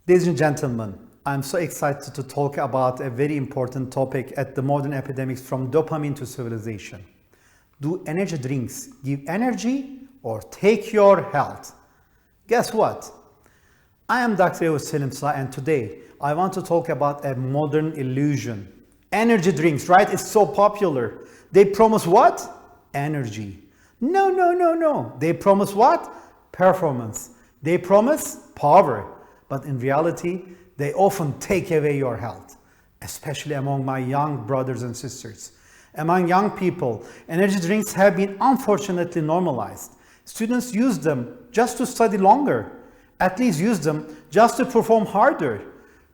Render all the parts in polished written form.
Ladies and gentlemen, I'm so excited to talk about a very important topic at the modern epidemics from dopamine to civilization. Do energy drinks give energy or take your health? Guess what? I am Dr. Yavuz Selim Sılay, and today I want to talk about a modern illusion. Energy drinks, right? It's so popular. They promise what? Energy. No. They promise what? Performance. They promise power. But in reality, they often take away your health, especially among my young brothers and sisters. Among young people, energy drinks have been unfortunately normalized. Students use them just to study longer. Athletes use them just to perform harder.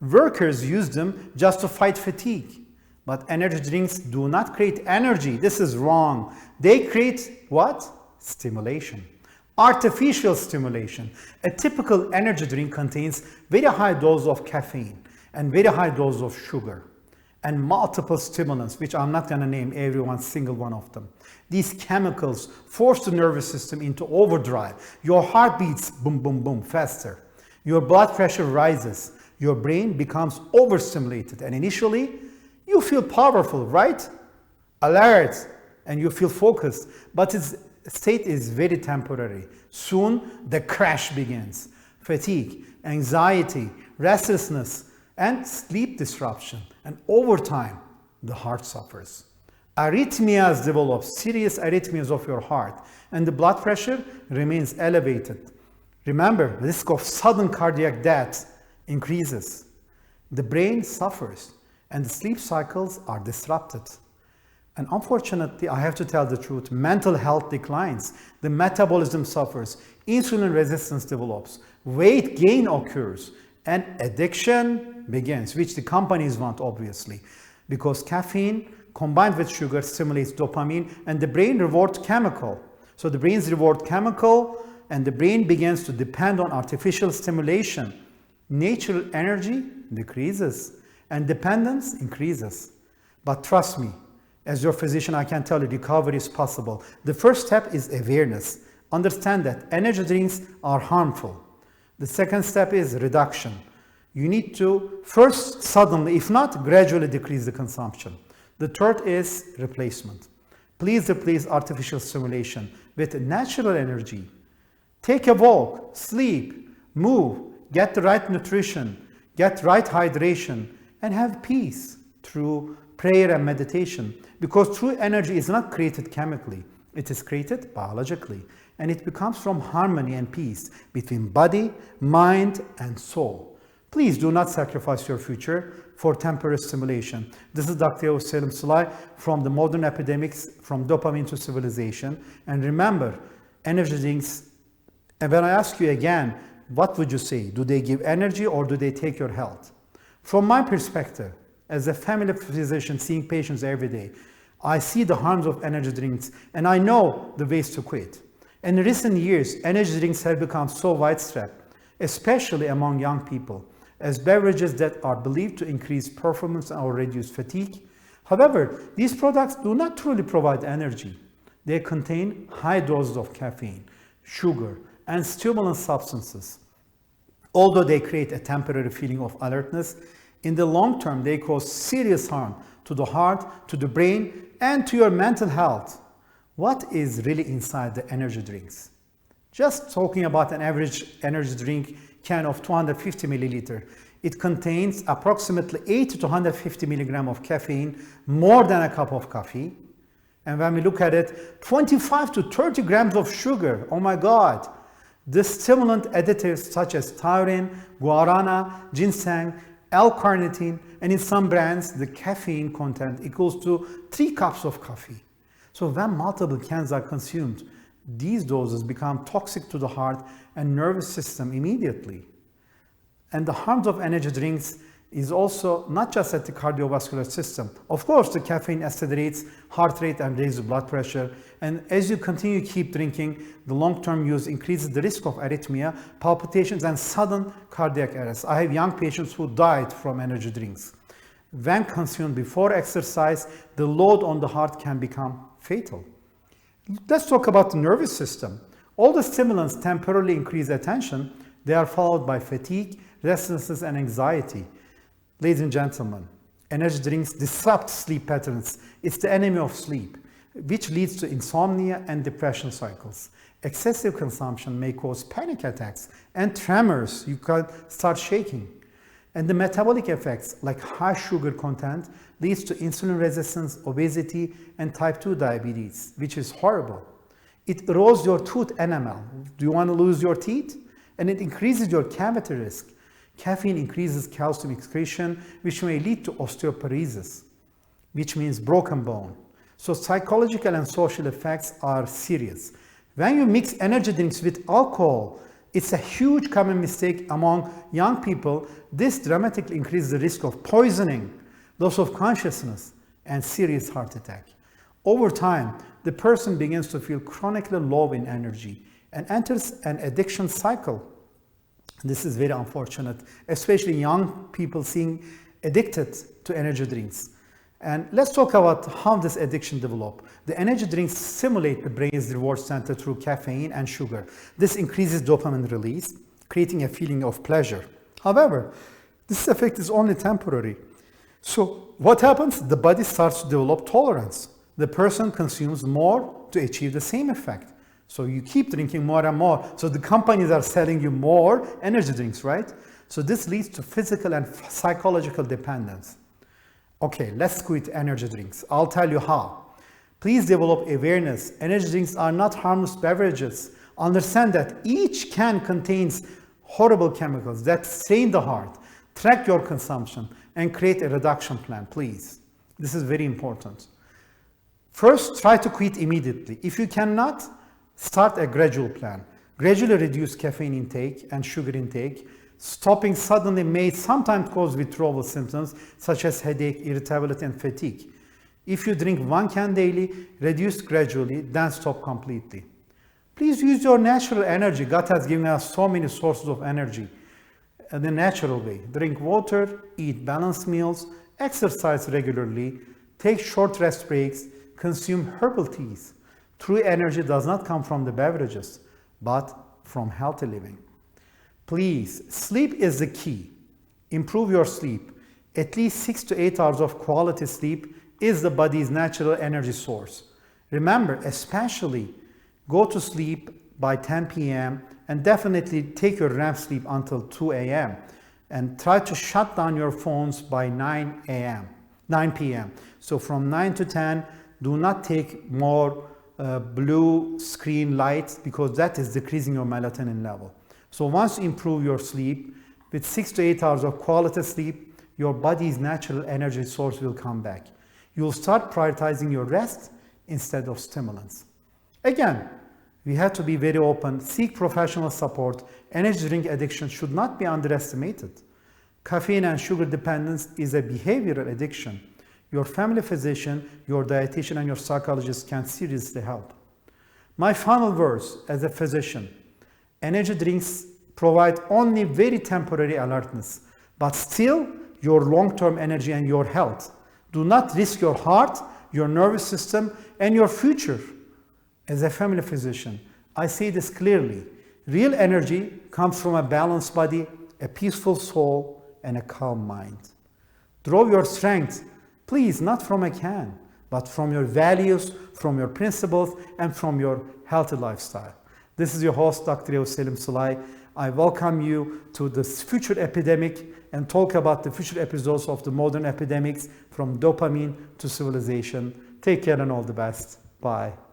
Workers use them just to fight fatigue. But energy drinks do not create energy. This is wrong. They create what? Stimulation. Artificial stimulation. A typical energy drink contains very high dose of caffeine and very high dose of sugar and multiple stimulants, which I'm not going to name single one of them. These chemicals force the nervous system into overdrive. Your heart beats boom, boom, boom faster. Your blood pressure rises. Your brain becomes overstimulated, and initially you feel powerful, right? Alert, and you feel focused, but its state is very temporary. Soon the crash begins. Fatigue, anxiety, restlessness, and sleep disruption. And over time, the heart suffers. Arrhythmias develop, serious arrhythmias of your heart, and the blood pressure remains elevated. Remember, the risk of sudden cardiac death increases. The brain suffers, and the sleep cycles are disrupted. And unfortunately, I have to tell the truth, mental health declines, the metabolism suffers, insulin resistance develops, weight gain occurs, and addiction begins, which the companies want, obviously, because caffeine combined with sugar stimulates dopamine and the brain reward chemical. So the brain's reward chemical, and the brain begins to depend on artificial stimulation. Natural energy decreases and dependence increases. But trust me, as your physician, I can tell you recovery is possible. The first step is awareness. Understand that energy drinks are harmful. The second step is reduction. You need to first suddenly, if not gradually, decrease the consumption. The third is replacement. Please replace artificial stimulation with natural energy. Take a walk, sleep, move, get the right nutrition, get right hydration, and have peace through prayer and meditation, because true energy is not created chemically, it is created biologically, and it comes from harmony and peace between body, mind, and soul. Please do not sacrifice your future for temporary stimulation. This is Dr. Yavuz Selim Sılay from the modern epidemics, from dopamine to civilization. And remember, energy drinks, and when I ask you again, what would you say? Do they give energy or do they take your health? From my perspective, as a family physician seeing patients every day, I see the harms of energy drinks and I know the ways to quit. In recent years, energy drinks have become so widespread, especially among young people, as beverages that are believed to increase performance or reduce fatigue. However, these products do not truly provide energy. They contain high doses of caffeine, sugar, and stimulant substances. Although they create a temporary feeling of alertness, in the long term, they cause serious harm to the heart, to the brain, and to your mental health. What is really inside the energy drinks? Just talking about an average energy drink can of 250 milliliter, it contains approximately 80 to 150 milligram of caffeine, more than a cup of coffee. And when we look at it, 25 to 30 grams of sugar. Oh my God. The stimulant additives such as taurine, guarana, ginseng, L-carnitine, and in some brands, the caffeine content equals to 3 cups of coffee. So when multiple cans are consumed, these doses become toxic to the heart and nervous system immediately. And the harms of energy drinks is also not just at the cardiovascular system. Of course, the caffeine accelerates heart rate and raises blood pressure. And as you continue to keep drinking, the long-term use increases the risk of arrhythmia, palpitations, and sudden cardiac arrest. I have young patients who died from energy drinks. When consumed before exercise, the load on the heart can become fatal. Let's talk about the nervous system. All the stimulants temporarily increase attention. They are followed by fatigue, restlessness, and anxiety. Ladies and gentlemen, energy drinks disrupt sleep patterns. It's the enemy of sleep, which leads to insomnia and depression cycles. Excessive consumption may cause panic attacks and tremors. You can start shaking. And the metabolic effects, like high sugar content, leads to insulin resistance, obesity, and type 2 diabetes, which is horrible. It erodes your tooth enamel. Do you want to lose your teeth? And it increases your cavity risk. Caffeine increases calcium excretion, which may lead to osteoporosis, which means broken bone. So psychological and social effects are serious. When you mix energy drinks with alcohol, it's a huge common mistake among young people. This dramatically increases the risk of poisoning, loss of consciousness, and serious heart attack. Over time, the person begins to feel chronically low in energy and enters an addiction cycle. This is very unfortunate, especially young people being addicted to energy drinks. And let's talk about how this addiction develops. The energy drinks stimulate the brain's reward center through caffeine and sugar. This increases dopamine release, creating a feeling of pleasure. However, this effect is only temporary. So what happens? The body starts to develop tolerance. The person consumes more to achieve the same effect. So you keep drinking more and more. So the companies are selling you more energy drinks, right? So this leads to physical and psychological dependence. Okay, let's quit energy drinks. I'll tell you how. Please develop awareness. Energy drinks are not harmless beverages. Understand that each can contains horrible chemicals that strain the heart. Track your consumption and create a reduction plan, please. This is very important. First, try to quit immediately. If you cannot, start a gradual plan. Gradually reduce caffeine intake and sugar intake. Stopping suddenly may sometimes cause withdrawal symptoms such as headache, irritability, and fatigue. If you drink 1 can daily, reduce gradually, then stop completely. Please use your natural energy. God has given us so many sources of energy in a natural way. Drink water, eat balanced meals, exercise regularly, take short rest breaks, consume herbal teas. True energy does not come from the beverages, but from healthy living. Please, sleep is the key. Improve your sleep. At least 6 to 8 hours of quality sleep is the body's natural energy source. Remember, especially go to sleep by 10 p.m. and definitely take your REM sleep until 2 a.m. and try to shut down your phones by 9 p.m. So from 9 to 10, do not take more blue screen lights because that is decreasing your melatonin level. So once you improve your sleep, with 6 to 8 hours of quality sleep, your body's natural energy source will come back. You'll start prioritizing your rest instead of stimulants. Again, we have to be very open, seek professional support. Energy drink addiction should not be underestimated. Caffeine and sugar dependence is a behavioral addiction. Your family physician, your dietitian, and your psychologist can seriously help. My final words as a physician: energy drinks provide only very temporary alertness, but still your long-term energy and your health. Do not risk your heart, your nervous system, and your future. As a family physician, I say this clearly. Real energy comes from a balanced body, a peaceful soul, and a calm mind. Draw your strength, please, not from a can, but from your values, from your principles, and from your healthy lifestyle. This is your host, Dr. Yavuz Selim Sılay. I welcome you to this future epidemic and talk about the future episodes of the modern epidemics from dopamine to civilization. Take care and all the best. Bye.